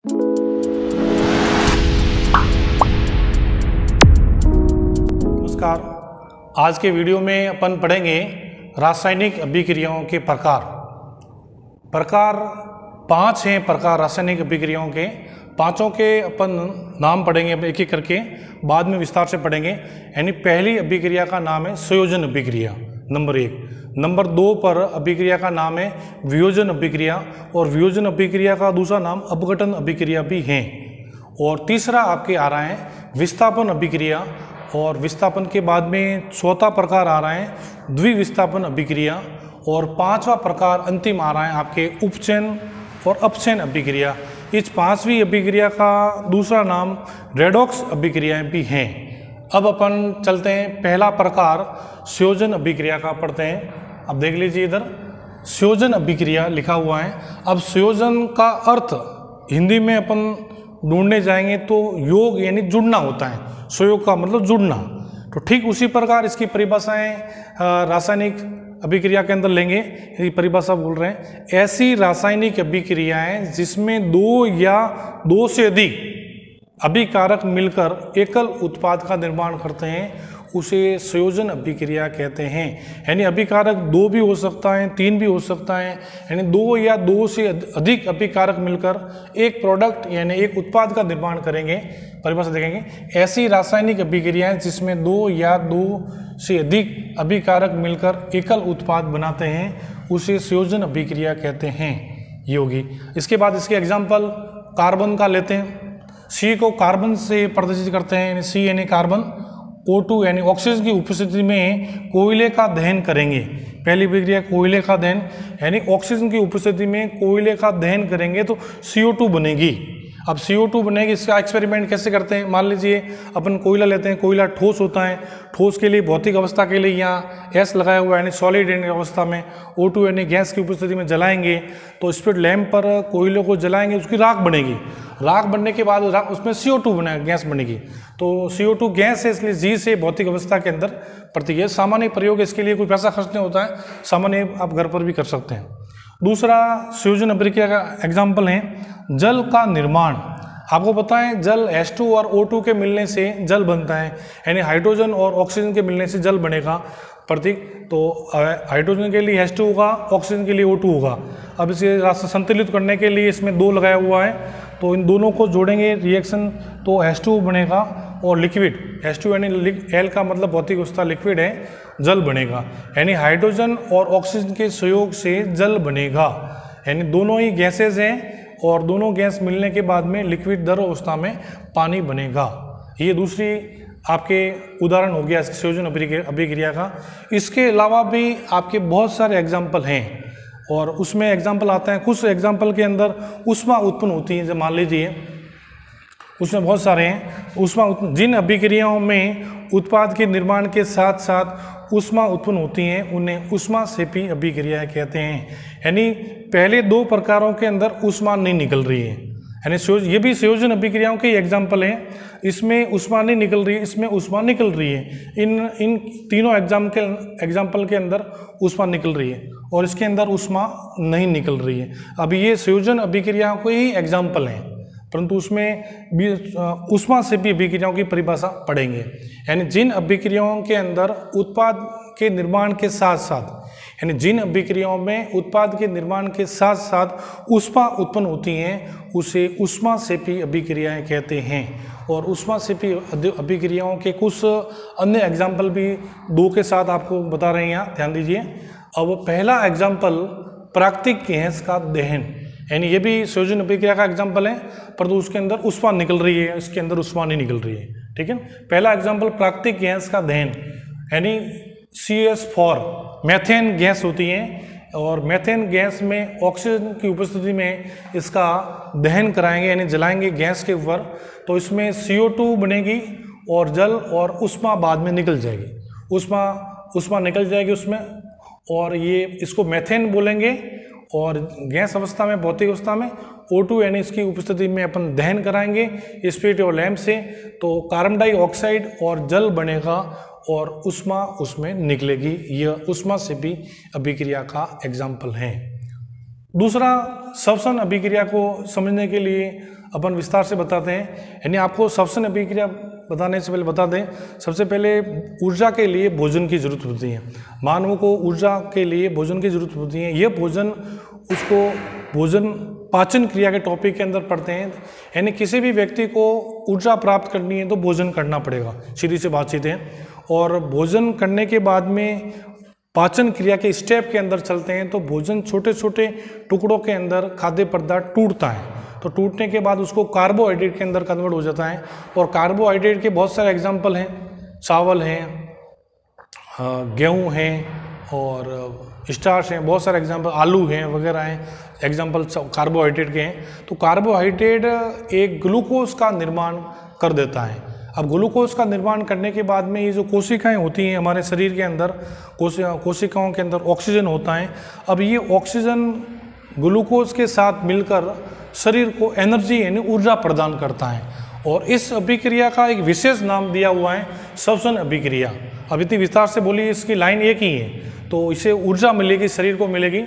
नमस्कार। आज के वीडियो में अपन पढ़ेंगे रासायनिक अभिक्रियाओं के प्रकार 5 हैं। प्रकार रासायनिक अभिक्रियाओं के पांचों के अपन नाम पढ़ेंगे एक एक करके, बाद में विस्तार से पढ़ेंगे। यानी पहली अभिक्रिया का नाम है संयोजन अभिक्रिया, नंबर 1। नंबर 2 पर अभिक्रिया का नाम है वियोजन अभिक्रिया, और वियोजन अभिक्रिया का दूसरा नाम अपघटन अभिक्रिया भी है। और तीसरा आपके आ रहा है विस्थापन अभिक्रिया, और विस्थापन के बाद में चौथा प्रकार आ रहा है द्विविस्थापन अभिक्रिया, और पांचवा प्रकार अंतिम आ रहा है आपके उपचयन और अपचयन अभिक्रिया। इस पांचवी अभिक्रिया का दूसरा नाम रेडॉक्स अभिक्रियाएं भी हैं। अब अपन चलते हैं पहला प्रकार संयोजन अभिक्रिया का पढ़ते हैं। अब देख लीजिए, इधर संयोजन अभिक्रिया लिखा हुआ है। अब संयोजन का अर्थ हिंदी में अपन ढूंढने जाएंगे तो योग यानी जुड़ना होता है। संयोग का मतलब जुड़ना। तो ठीक उसी प्रकार इसकी परिभाषाएं रासायनिक अभिक्रिया के अंदर लेंगे। यदि परिभाषा बोल रहे हैं, ऐसी रासायनिक अभिक्रियाएं जिसमें 2 या 2 से अधिक अभिकारक मिलकर एकल उत्पाद का निर्माण करते हैं, उसे संयोजन अभिक्रिया कहते हैं। यानी अभिकारक 2 भी हो सकता है, 3 भी हो सकता है। यानी 2 या 2 से अधिक अभिकारक मिलकर एक प्रोडक्ट यानी एक उत्पाद का निर्माण करेंगे। परिभाषा देखेंगे, ऐसी रासायनिक अभिक्रियाएं जिसमें 2 या 2 से अधिक अभिकारक मिलकर एकल उत्पाद बनाते हैं, उसे संयोजन अभिक्रिया कहते हैं। ये होगी। इसके बाद इसके एग्जाम्पल कार्बन का लेते हैं। सी को कार्बन से प्रदर्शित करते हैं, यानी सी यानी कार्बन। O2 यानी ऑक्सीजन की उपस्थिति में कोयले का दहन करेंगे। पहली अभिक्रिया कोयले का दहन, यानी ऑक्सीजन की उपस्थिति में कोयले का दहन करेंगे तो CO2 बनेगी। अब CO2 बनेगी, इसका एक्सपेरिमेंट कैसे करते हैं? मान लीजिए अपन कोयला लेते हैं। कोयला ठोस होता है। ठोस के लिए भौतिक अवस्था के लिए यहाँ S लगाया हुआ है, यानी सॉलिड अवस्था में। O2 यानी गैस की उपस्थिति में जलाएंगे तो स्पिरिट लैंप पर कोयले को जलाएंगे, उसकी राख बनेगी। राख बनने के बाद उसमें CO2 बनेगा, गैस बनेगी। तो CO2 गैस है, इसलिए G से भौतिक अवस्था के अंदर प्रतिक्रिया। सामान्य प्रयोग, इसके लिए कोई पैसा खर्च नहीं होता है, सामान्य आप घर पर भी कर सकते हैं। दूसरा संयोजन अभिक्रिया का एग्जाम्पल है जल का निर्माण। आपको पता है जल H2 और O2 के मिलने से जल बनता है, यानी हाइड्रोजन और ऑक्सीजन के मिलने से जल बनेगा प्रतीक। तो हाइड्रोजन के लिए H2 होगा, ऑक्सीजन के लिए O2 होगा। अब इसे रास्ता संतुलित करने के लिए इसमें 2 लगाया हुआ है, तो इन दोनों को जोड़ेंगे रिएक्शन तो H2 बनेगा, और लिक्विड H2 यानी L का मतलब भौतिक अवस्था लिक्विड है, जल बनेगा। यानी हाइड्रोजन और ऑक्सीजन के सहयोग से जल बनेगा। यानी दोनों ही गैसेज हैं, और दोनों गैस मिलने के बाद में लिक्विड द्रव अवस्था में पानी बनेगा। ये दूसरी आपके उदाहरण हो गया संयोजन अभिक्रिया का। इसके अलावा भी आपके बहुत सारे एग्जाम्पल हैं, और उसमें एग्जाम्पल आते हैं। कुछ एग्जाम्पल के अंदर ऊष्मा उत्पन्न होती है, जब मान लीजिए उसमें बहुत सारे हैं। ऊष्मा जिन अभिक्रियाओं में उत्पाद के निर्माण के साथ साथ ऊष्मा उत्पन्न होती हैं, उन्हें ऊष्माक्षेपी अभिक्रियाएं कहते हैं। यानी पहले 2 प्रकारों के अंदर ऊष्मा नहीं निकल रही है, यानी ये भी संयोजन अभिक्रियाओं के एग्जाम्पल हैं। इसमें ऊष्मा नहीं निकल रही है, इसमें ऊष्मा निकल रही है। इन तीनों एग्जाम्पल के अंदर ऊष्मा निकल रही है, और इसके अंदर ऊष्मा नहीं निकल रही है। अब ये संयोजन अभिक्रियाओं के ही एग्जाम्पल हैं, परंतु उसमें भी ऊष्माक्षेपी अभिक्रियाओं की परिभाषा पढ़ेंगे। यानी जिन अभिक्रियाओं के अंदर उत्पाद के निर्माण के साथ साथ, यानी जिन अभिक्रियाओं में उत्पाद के निर्माण के साथ साथ ऊष्मा उत्पन्न होती हैं, उसे ऊष्माक्षेपी अभिक्रियाएं कहते हैं। और ऊष्माक्षेपी अभिक्रियाओं के कुछ अन्य एग्जाम्पल भी 2 के साथ आपको बता रहे हैं, यहाँ ध्यान दीजिए। अब पहला एग्जाम्पल प्राकृतिक गैस का दहन, यानी ये भी संयोजन अभिक्रिया का एग्जाम्पल है, परंतु उसके अंदर ऊष्मा निकल रही है, इसके अंदर ऊष्मा नहीं निकल रही है। ठीक है। पहला एग्जाम्पल प्राकृतिक गैस का दहन, यानी CH4 मेथेन गैस होती है, और मेथेन गैस में ऑक्सीजन की उपस्थिति में इसका दहन कराएंगे, यानी जलाएंगे गैस के ऊपर, तो इसमें CO2 बनेगी, और जल और ऊष्मा बाद में निकल जाएगी। ऊष्मा निकल जाएगी उसमें, और ये इसको मेथेन बोलेंगे। और गैस अवस्था में, भौतिक अवस्था में O2 यानी इसकी उपस्थिति में अपन दहन कराएंगे स्पिरिट और लैंप से, तो कार्बन डाइऑक्साइड और जल बनेगा, और ऊष्मा उसमें निकलेगी। यह ऊष्माक्षेपी अभिक्रिया का एग्जाम्पल है। दूसरा श्वसन अभिक्रिया को समझने के लिए अपन विस्तार से बताते हैं। यानी आपको श्वसन अभिक्रिया बताने से पहले बता दें, सबसे पहले ऊर्जा के लिए भोजन की जरूरत होती है। मानव को ऊर्जा के लिए भोजन की जरूरत होती है। ये भोजन उसको भोजन पाचन क्रिया के टॉपिक के अंदर पढ़ते हैं। यानी किसी भी व्यक्ति को ऊर्जा प्राप्त करनी है तो भोजन करना पड़ेगा, सीधी सी बातचीत है। और भोजन करने के बाद में पाचन क्रिया के स्टेप के अंदर चलते हैं तो भोजन छोटे छोटे टुकड़ों के अंदर खाद्य पदार्थ टूटता है। तो टूटने के बाद उसको कार्बोहाइड्रेट के अंदर कन्वर्ट हो जाता है। और कार्बोहाइड्रेट के बहुत सारे एग्जाम्पल हैं, चावल हैं, गेहूँ हैं और स्टार्च हैं, बहुत सारे एग्जाम्पल, आलू हैं वगैरह हैं, एग्जाम्पल कार्बोहाइड्रेट के हैं। तो कार्बोहाइड्रेट एक ग्लूकोज का निर्माण कर देता है। अब ग्लूकोज का निर्माण करने के बाद में ये जो कोशिकाएं होती हैं हमारे शरीर के अंदर, कोशिकाओं के अंदर ऑक्सीजन होता है। अब ये ऑक्सीजन ग्लूकोज के साथ मिलकर शरीर को एनर्जी यानी ऊर्जा प्रदान करता है। और इस अभिक्रिया का एक विशेष नाम दिया हुआ है श्वसन अभिक्रिया। अब इतनी विस्तार से बोली, इसकी लाइन एक ही है, तो इसे ऊर्जा मिलेगी, शरीर को मिलेगी।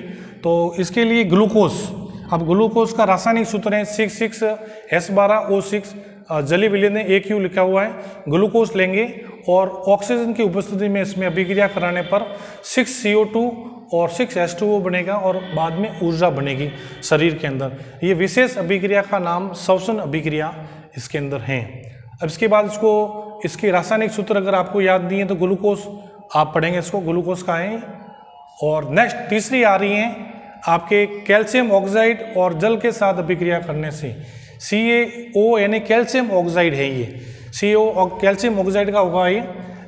तो इसके लिए ग्लूकोज, अब ग्लूकोज का रासायनिक सूत्र है 66H12O6, जली विलीन ने AQ लिखा हुआ है। ग्लूकोज लेंगे और ऑक्सीजन की उपस्थिति में इसमें अभिक्रिया कराने पर 6CO2 और 6H2O बनेगा और बाद में ऊर्जा बनेगी शरीर के अंदर। ये विशेष अभिक्रिया का नाम श्वसन अभिक्रिया इसके अंदर है। अब इसके बाद इसके रासायनिक सूत्र अगर आपको याद नहीं है तो ग्लूकोज आप पढ़ेंगे, इसको ग्लूकोज का है। और नेक्स्ट तीसरी आ रही है आपके कैल्शियम ऑक्साइड और जल के साथ अभिक्रिया करने से, CaO यानी कैल्शियम ऑक्साइड है ये, CO और कैल्शियम ऑक्साइड का होगा ये।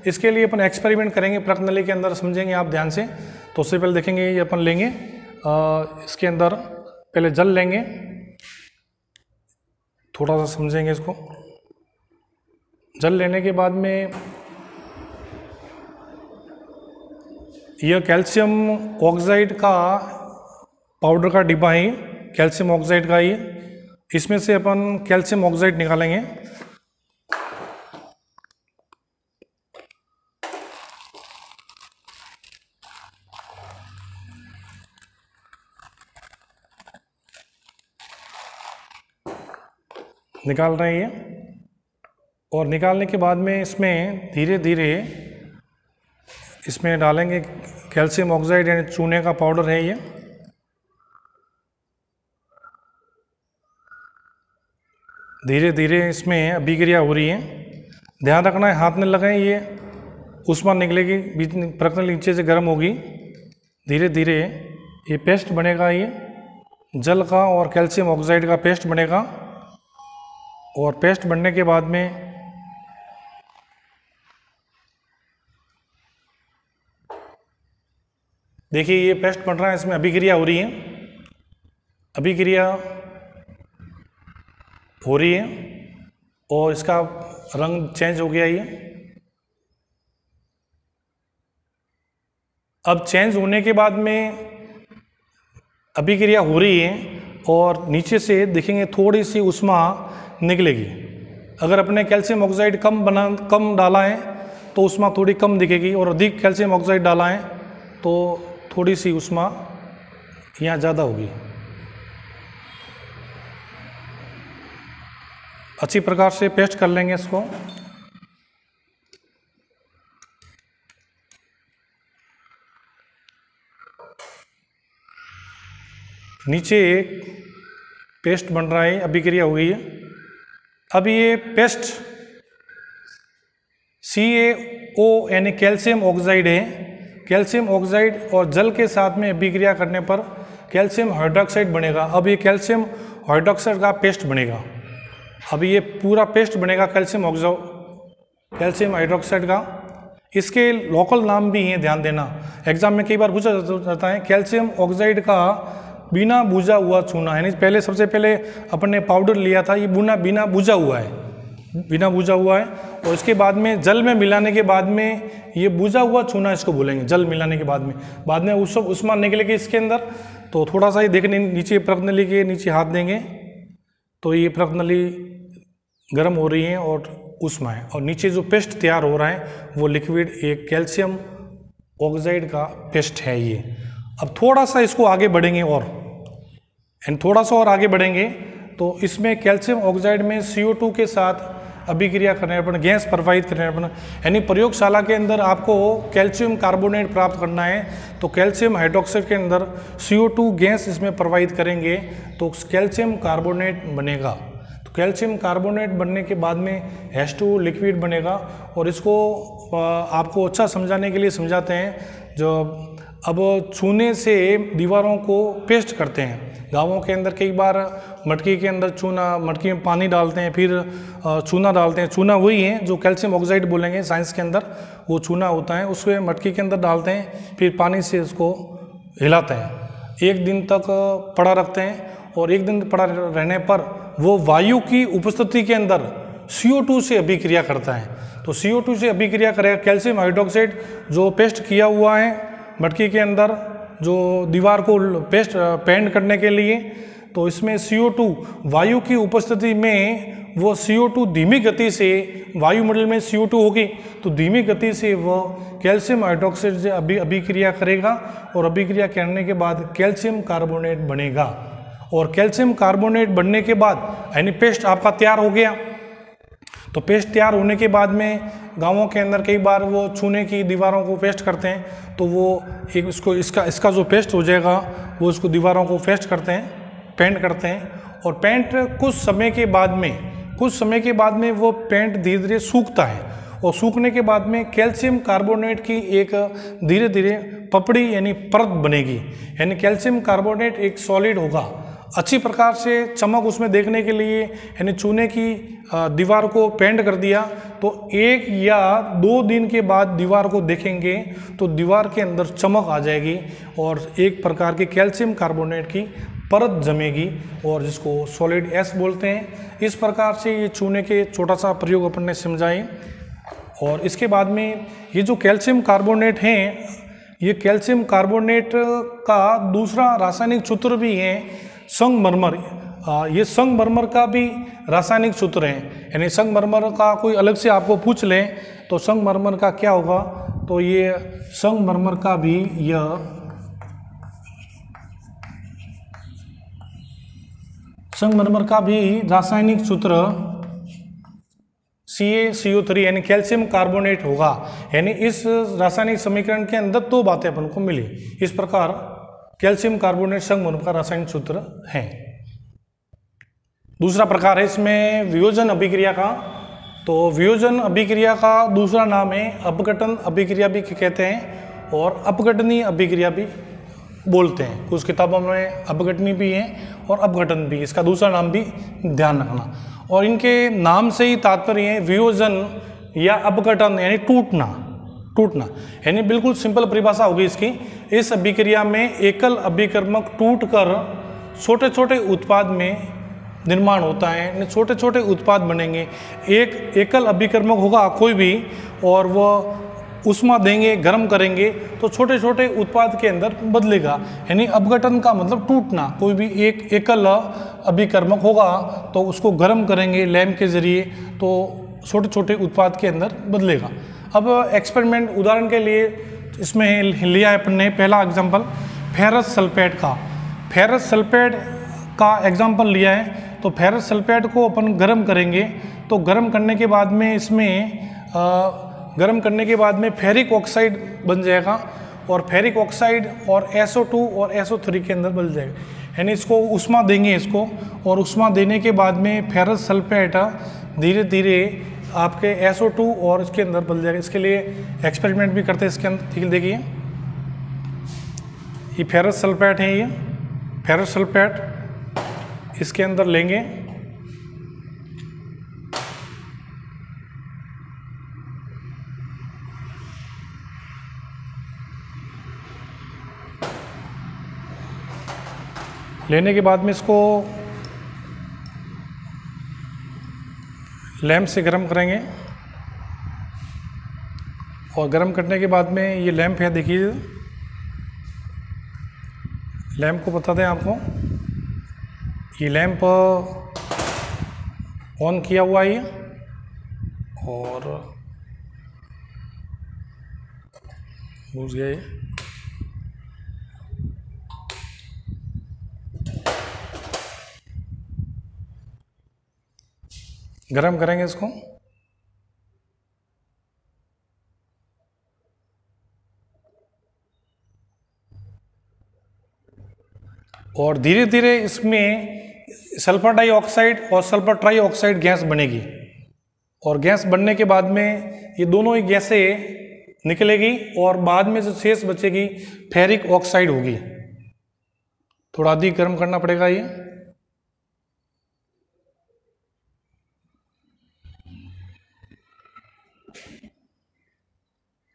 इसके लिए अपन एक्सपेरिमेंट करेंगे प्रश्नावली के अंदर, समझेंगे आप ध्यान से। तो उससे पहले देखेंगे ये अपन लेंगे इसके अंदर पहले जल लेंगे, थोड़ा सा समझेंगे इसको। जल लेने के बाद में यह कैल्शियम ऑक्साइड का पाउडर का डिब्बा है, कैल्शियम ऑक्साइड का ये। इसमें से अपन कैल्शियम ऑक्साइड निकालेंगे। निकाल रहे हैं ये, और निकालने के बाद में इसमें धीरे धीरे इसमें डालेंगे कैल्शियम ऑक्साइड यानी चूने का पाउडर है ये। धीरे धीरे इसमें अभिक्रिया हो रही है, ध्यान रखना है हाथ में लगाएं, ये ऊष्मा निकलेगी, बीच प्रक्रिया नीचे से गर्म होगी। धीरे धीरे ये पेस्ट बनेगा, ये जल का और कैल्शियम ऑक्साइड का पेस्ट बनेगा। और पेस्ट बनने के बाद में देखिए ये पेस्ट बन रहा है, इसमें अभिक्रिया हो रही है, अभिक्रिया हो रही है और इसका रंग चेंज हो गया ये। अब चेंज होने के बाद में अभिक्रिया हो रही है और नीचे से देखेंगे थोड़ी सी ऊष्मा निकलेगी। अगर अपने कैल्शियम ऑक्साइड कम डाला है तो ऊष्मा थोड़ी कम दिखेगी, और अधिक कैल्शियम ऑक्साइड डाला है तो थोड़ी सी ऊष्मा यहाँ ज़्यादा होगी। अच्छी प्रकार से पेस्ट कर लेंगे इसको। नीचे एक पेस्ट बन रहा है, अभिक्रिया हो गई है। अब ये पेस्ट CaO यानी कैल्शियम ऑक्साइड है। कैल्शियम ऑक्साइड और जल के साथ में अभिक्रिया करने पर कैल्शियम हाइड्रोक्साइड बनेगा। अब ये कैल्शियम हाइड्रोक्साइड का पेस्ट बनेगा। अब ये पूरा पेस्ट बनेगा कैल्शियम हाइड्रोक्साइड का। इसके लोकल नाम भी हैं, ध्यान देना, एग्जाम में कई बार पूछा जाता है। कैल्शियम ऑक्साइड का बिना बुझा हुआ चूना, यानी पहले सबसे पहले अपन ने पाउडर लिया था, ये बिना बुझा हुआ है, बिना बुझा हुआ है। और इसके बाद में जल में मिलाने के बाद में ये बुझा हुआ चूना इसको बोलेंगे। जल मिलाने के बाद में ऊष्मा निकलेगी इसके अंदर। तो थोड़ा सा ये देखने नीचे प्रज्ञनली के नीचे हाथ देंगे तो ये प्रज्ञनली गर्म हो रही है और ऊष्मा है, और नीचे जो पेस्ट तैयार हो रहा है वो लिक्विड एक कैल्शियम ऑक्साइड का पेस्ट है ये। अब थोड़ा सा इसको आगे बढ़ेंगे और एंड थोड़ा सा और आगे बढ़ेंगे तो इसमें कैल्शियम ऑक्साइड में CO2 के साथ अभिक्रिया करने पर गैस प्रवाहित करने पर, यानी प्रयोगशाला के अंदर आपको कैल्शियम कार्बोनेट प्राप्त करना है तो कैल्शियम हाइड्रोक्साइड के अंदर CO2 गैस इसमें प्रवाहित करेंगे तो कैल्शियम कार्बोनेट बनेगा। तो कैल्शियम कार्बोनेट बनने के बाद में H2 लिक्विड बनेगा। और इसको आपको अच्छा समझाने के लिए समझाते हैं, जो अब चूने से दीवारों को पेस्ट करते हैं। गांवों के अंदर कई बार मटकी के अंदर चूना, मटकी में पानी डालते हैं, फिर चूना डालते हैं। चूना वही है जो कैल्शियम ऑक्साइड बोलेंगे साइंस के अंदर, वो चूना होता है। उसमें मटकी के अंदर डालते हैं, फिर पानी से उसको हिलाते हैं, 1 दिन तक पड़ा रखते हैं। और 1 दिन पड़ा रहने पर वो वायु की उपस्थिति के अंदर CO2 से अभिक्रिया करता है। तो CO2 से अभिक्रिया करेगा कैल्शियम हाइड्रोक्साइड जो पेस्ट किया हुआ है मटकी के अंदर, जो दीवार को पेंट करने के लिए, तो इसमें CO2 वायु की उपस्थिति में वो CO2 धीमी गति से, वायुमंडल में CO2 होगी तो धीमी गति से वो कैल्शियम हाइड्रोक्साइड से अभिक्रिया करेगा और अभिक्रिया करने के बाद कैल्शियम कार्बोनेट बनेगा। और कैल्शियम कार्बोनेट बनने के बाद यानी पेस्ट आपका तैयार हो गया। तो पेस्ट तैयार होने के बाद में गांवों के अंदर कई बार वो चूने की दीवारों को पेस्ट करते हैं, तो वो एक इसका जो पेस्ट हो जाएगा वो उसको दीवारों को पेस्ट करते हैं, पेंट करते हैं। और पेंट कुछ समय के बाद में वो पेंट धीरे धीरे सूखता है। और सूखने के बाद में कैल्शियम कार्बोनेट की एक धीरे धीरे पपड़ी यानी परत बनेगी। यानी कैल्शियम कार्बोनेट एक सॉलिड होगा। अच्छी प्रकार से चमक उसमें देखने के लिए यानी चूने की दीवार को पेंट कर दिया तो 1 या 2 दिन के बाद दीवार को देखेंगे तो दीवार के अंदर चमक आ जाएगी और एक प्रकार की कैल्शियम कार्बोनेट की परत जमेगी और जिसको सॉलिड एस बोलते हैं। इस प्रकार से ये चूने के छोटा सा प्रयोग अपन ने समझाए। और इसके बाद में ये जो कैल्शियम कार्बोनेट हैं, ये कैल्शियम कार्बोनेट का दूसरा रासायनिक सूत्र भी है संगमरमर। ये संगमरमर का भी रासायनिक सूत्र है। यानी संगमरमर का कोई अलग से आपको पूछ लें तो संगमरमर का क्या होगा, तो ये संगमरमर का भी यह संगमरमर का भी रासायनिक सूत्र CaCO3 यानी कैल्शियम कार्बोनेट होगा। यानी इस रासायनिक समीकरण के अंदर 2 बातें अपन को मिली। इस प्रकार कैल्शियम कार्बोनेट संगमरमर का रासायनिक सूत्र है। दूसरा प्रकार है इसमें वियोजन अभिक्रिया का। तो वियोजन अभिक्रिया का दूसरा नाम है अपघटन अभिक्रिया भी कहते हैं और अपघटनीय अभिक्रिया भी बोलते हैं। कुछ किताबों में अपघटनी भी है और अपघटन भी, इसका दूसरा नाम भी ध्यान रखना। और इनके नाम से ही तात्पर्य है वियोजन या अपघटन यानी टूटना यानी बिल्कुल सिंपल परिभाषा होगी इसकी। इस अभिक्रिया में एकल अभिकर्मक टूटकर छोटे छोटे उत्पाद में निर्माण होता है। छोटे छोटे उत्पाद बनेंगे। एक एकल अभिकर्मक होगा कोई भी और वह उष्मा देंगे, गर्म करेंगे तो छोटे छोटे उत्पाद के अंदर बदलेगा। यानी अपघटन का मतलब टूटना। कोई भी एक एकल अभिकर्मक होगा तो उसको गर्म करेंगे लैंप के जरिए तो छोटे छोटे उत्पाद के अंदर बदलेगा। अब एक्सपेरिमेंट उदाहरण के लिए इसमें लिया है अपन ने पहला एग्जाम्पल फेरस सल्फेट का। फेरस सल्फेट का एग्जाम्पल लिया है। तो फेरस सल्फेट को अपन गर्म करेंगे तो गर्म करने के बाद में इसमें गर्म करने के बाद में फेरिक ऑक्साइड बन जाएगा और फेरिक ऑक्साइड और SO2 और SO3 के अंदर बदल जाएगा। यानी इसको उष्मा देंगे इसको, और उष्मा देने के बाद में फेरस सल्फेट धीरे धीरे आपके SO2 और इसके अंदर बदल जाएगा। इसके लिए एक्सपेरिमेंट भी करते हैं इसके अंदर। ठीक देखिए ये फेरस सल्फेट है, ये फेरस सल्फेट इसके अंदर लेंगे लेने के बाद में इसको लैंप से गर्म करेंगे और गर्म करने के बाद में ये लैंप है, देखिए लैंप को बता दें आपको, ये लैंप ऑन किया हुआ है और बुझ गया ये। गर्म करेंगे इसको। और धीरे धीरे इसमें सल्फर डाइऑक्साइड और सल्फर ट्राइऑक्साइड गैस बनेगी, और गैस बनने के बाद में ये दोनों ही गैसें निकलेगी, और बाद में जो शेष बचेगी फेरिक ऑक्साइड होगी। थोड़ा अधिक गर्म करना पड़ेगा ये।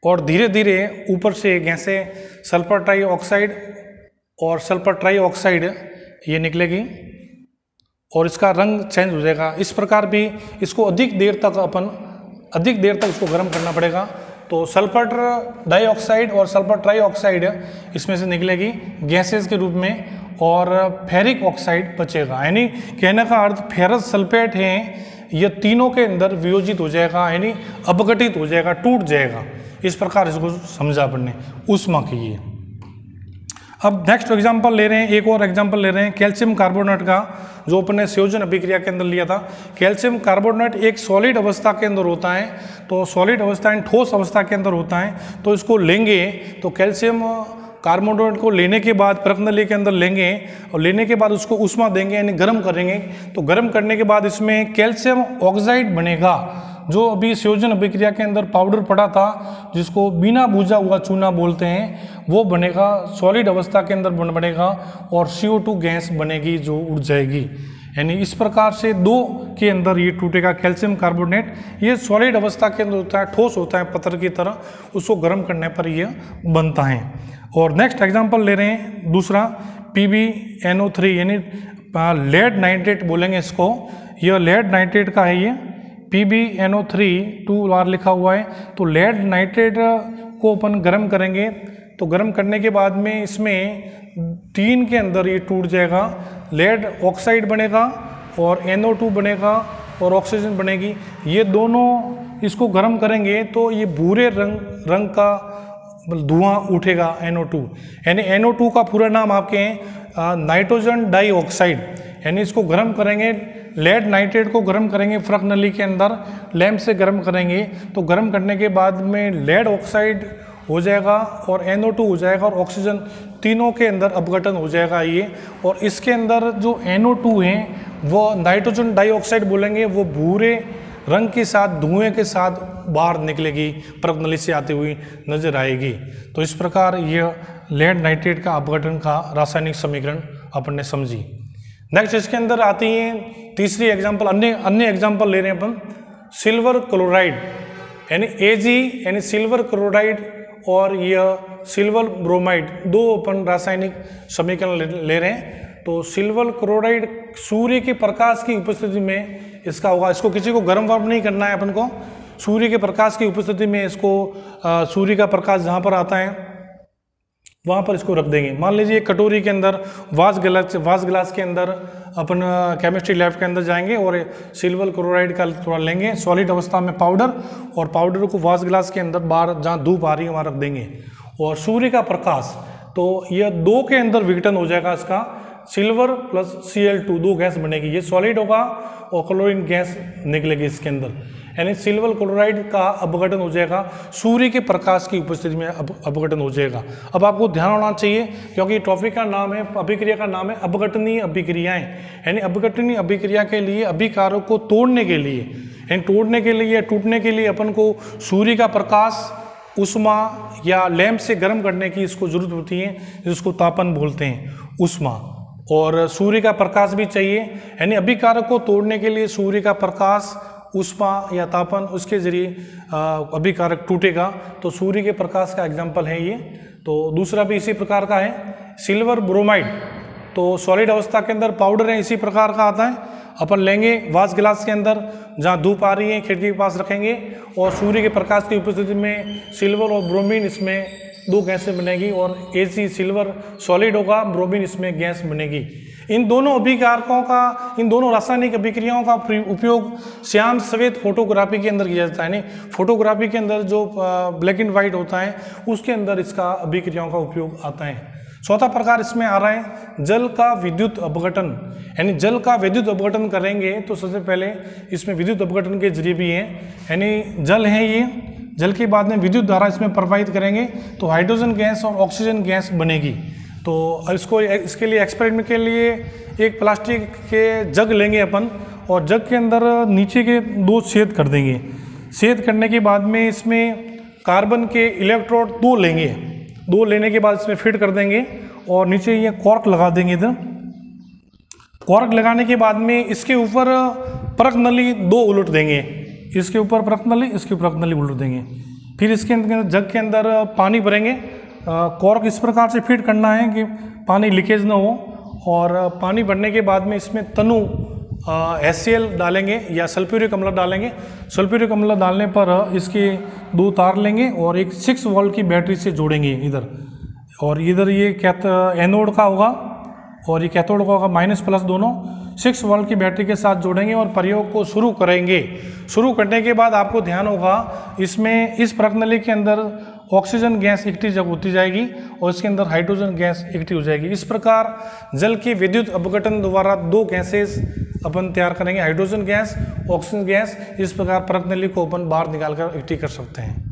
और धीरे धीरे ऊपर से गैसें सल्फर ट्राइऑक्साइड और सल्फर ट्राइऑक्साइड ये निकलेगी, और इसका रंग चेंज हो जाएगा। इस प्रकार भी इसको अधिक देर तक इसको गर्म करना पड़ेगा। तो सल्फर डाइऑक्साइड और सल्फर ट्राइऑक्साइड इसमें से निकलेगी गैसेस के रूप में, और फेरिक ऑक्साइड बचेगा। यानी कहने का अर्थ फेरस सल्फेट है, ये तीनों के अंदर वियोजित हो जाएगा, यानी अपघटित हो जाएगा, टूट जाएगा। इस प्रकार इसको समझा अपन ने ऊष्मा की ये। अब नेक्स्ट एग्जांपल ले रहे हैं, एक और एग्जांपल ले रहे हैं कैल्शियम कार्बोनेट का, जो अपने संयोजन अभिक्रिया के अंदर लिया था। कैल्शियम कार्बोनेट एक सॉलिड अवस्था के अंदर होता है, तो सॉलिड अवस्था यानी ठोस अवस्था के अंदर होता है। तो इसको लेंगे, तो कैल्शियम कार्बोनेट को लेने के बाद प्रकनली के अंदर लेंगे, और लेने के बाद उसको ऊष्मा देंगे यानी गर्म करेंगे। तो गर्म करने के बाद इसमें कैल्शियम ऑक्साइड बनेगा, जो अभी संयोजन अभिक्रिया के अंदर पाउडर पड़ा था, जिसको बिना भुजा हुआ चूना बोलते हैं, वो बनेगा, सॉलिड अवस्था के अंदर बनेगा, और CO2 गैस बनेगी जो उड़ जाएगी। यानी इस प्रकार से दो के अंदर ये टूटेगा कैल्शियम कार्बोनेट। ये सॉलिड अवस्था के अंदर होता है, ठोस होता है पत्थर की तरह, उसको गर्म करने पर यह बनता है। और नेक्स्ट एग्जांपल ले रहे हैं दूसरा PbNO3, यानी लेड नाइट्रेट बोलेंगे इसको। यह लेड नाइट्रेट का है, ये PbNO3 2 बार लिखा हुआ है। तो लेड नाइट्रेट को अपन गर्म करेंगे, तो गर्म करने के बाद में इसमें 3 के अंदर ये टूट जाएगा, लेड ऑक्साइड बनेगा और NO2 बनेगा और ऑक्सीजन बनेगी। ये दोनों इसको गर्म करेंगे तो ये भूरे रंग का धुआं उठेगा, NO2। यानी NO2 का पूरा नाम आपके हैं नाइट्रोजन डाइऑक्साइड। यानी इसको गर्म करेंगे, लेड नाइट्रेट को गर्म करेंगे फ्रक नली के अंदर, लैंप से गर्म करेंगे, तो गर्म करने के बाद में लेड ऑक्साइड हो जाएगा और NO2 हो जाएगा और ऑक्सीजन, तीनों के अंदर अपघटन हो जाएगा ये। और इसके अंदर जो NO2 है वो नाइट्रोजन डाइऑक्साइड बोलेंगे, वो भूरे रंग के साथ धुएं के साथ बाहर निकलेगी, परत नली से आती हुई नजर आएगी। तो इस प्रकार यह लेड नाइट्रेट का अपघटन का रासायनिक समीकरण अपन ने समझी। नेक्स्ट इसके अंदर आती है तीसरी एग्जांपल, अन्य एग्जांपल ले रहे हैं अपन सिल्वर क्लोराइड, यानी Ag यानी सिल्वर क्लोराइड और यह सिल्वर ब्रोमाइड, दो अपन रासायनिक समीकरण ले रहे हैं। तो सिल्वर क्लोराइड सूर्य के प्रकाश की उपस्थिति में इसका होगा। इसको किसी को गर्म वर्म नहीं करना है अपन को, सूर्य के प्रकाश की उपस्थिति में इसको सूर्य का प्रकाश जहाँ पर आता है वहाँ पर इसको रख देंगे। मान लीजिए कटोरी के अंदर वास ग्लास के अंदर अपन केमिस्ट्री लैब के अंदर जाएंगे और सिल्वर क्लोराइड का थोड़ा लेंगे सॉलिड अवस्था में पाउडर, और पाउडर को वास ग्लास के अंदर बाहर जहाँ धूप आ रही है वहाँ रख देंगे, और सूर्य का प्रकाश, तो यह 2 के अंदर विघटन हो जाएगा इसका, सिल्वर प्लस Cl2 2 गैस बनेगी, ये सॉलिड होगा और क्लोरीन गैस निकलेगी इसके अंदर। यानी सिल्वर क्लोराइड का अपघटन हो जाएगा, सूर्य के प्रकाश की उपस्थिति में अपघटन हो जाएगा। अब आपको ध्यान होना चाहिए क्योंकि टॉपिक का नाम है, अभिक्रिया का नाम है अपघटनीय अभिक्रियाएं। यानी अपघटनीय अभिक्रिया के लिए अभिकारक को तोड़ने के लिए, यानी तोड़ने के लिए या टूटने के लिए अपन को सूर्य का प्रकाश, ऊष्मा या लैंप से गर्म करने की इसको जरूरत होती है, जिसको तापन बोलते हैं, ऊष्मा, और सूर्य का प्रकाश भी चाहिए। यानी अभिकारक को तोड़ने के लिए सूर्य का प्रकाश, ऊष्मा या तापन, उसके जरिए अभिकारक टूटेगा। तो सूर्य के प्रकाश का एग्जाम्पल है ये। तो दूसरा भी इसी प्रकार का है सिल्वर ब्रोमाइड, तो सॉलिड अवस्था के अंदर पाउडर है, इसी प्रकार का आता है। अपन लेंगे वास गिलास के अंदर जहाँ धूप आ रही है खिड़की के पास रखेंगे, और सूर्य के प्रकाश की उपस्थिति में सिल्वर और ब्रोमीन इसमें 2 गैसें बनेगी, और Ag सिल्वर सॉलिड होगा, ब्रोमीन इसमें गैस बनेगी। इन दोनों अभिकारकों का, इन दोनों रासायनिक अभिक्रियाओं का उपयोग श्याम सफेद फोटोग्राफी के अंदर किया जाता है। यानी फोटोग्राफी के अंदर जो ब्लैक एंड वाइट होता है उसके अंदर इसका अभिक्रियाओं का उपयोग आता है। चौथा प्रकार इसमें आ रहा है जल का विद्युत अपघटन, यानी जल का विद्युत अपघटन करेंगे तो सबसे पहले इसमें विद्युत अपघटन के जरिए भी है, यानी जल है ये, जल के बाद में विद्युत धारा इसमें प्रवाहित करेंगे तो हाइड्रोजन गैस और ऑक्सीजन गैस बनेगी। तो इसके लिए एक्सपेरिमेंट के लिए एक प्लास्टिक के जग लेंगे अपन और जग के अंदर नीचे के 2 छेद कर देंगे। छेद करने के बाद में इसमें कार्बन के इलेक्ट्रोड 2 लेंगे, 2 लेने के बाद इसमें फिट कर देंगे और नीचे ये कॉर्क लगा देंगे। इधर कॉर्क लगाने के बाद में इसके ऊपर परख नली 2 उलट देंगे, इसके ऊपर परख नली, इसके ऊपर परख नली उलट देंगे। फिर इसके अंदर जग के अंदर पानी भरेंगे। कॉर्क इस प्रकार से फिट करना है कि पानी लीकेज ना हो, और पानी भरने के बाद में इसमें तनु HCl डालेंगे या सल्फ्यूरिक अम्ल डालेंगे। सल्फ्यूरिक अम्ल डालने पर इसके 2 तार लेंगे और एक 6 वोल्ट की बैटरी से जोड़ेंगे इधर, और इधर ये एनोड का होगा और ये कैथोड का होगा, माइनस प्लस दोनों 6 वोल्ट की बैटरी के साथ जोड़ेंगे और प्रयोग को शुरू करेंगे। शुरू करने के बाद आपको ध्यान होगा इसमें इस परख नली के अंदर ऑक्सीजन गैस इकट्ठी जब होती जाएगी और इसके अंदर हाइड्रोजन गैस इकट्ठी हो जाएगी। इस प्रकार जल के विद्युत अपघटन द्वारा 2 गैसेस अपन तैयार करेंगे, हाइड्रोजन गैस, ऑक्सीजन गैस। इस प्रकार परख नली को अपन बाहर निकाल कर इकट्ठी कर सकते हैं।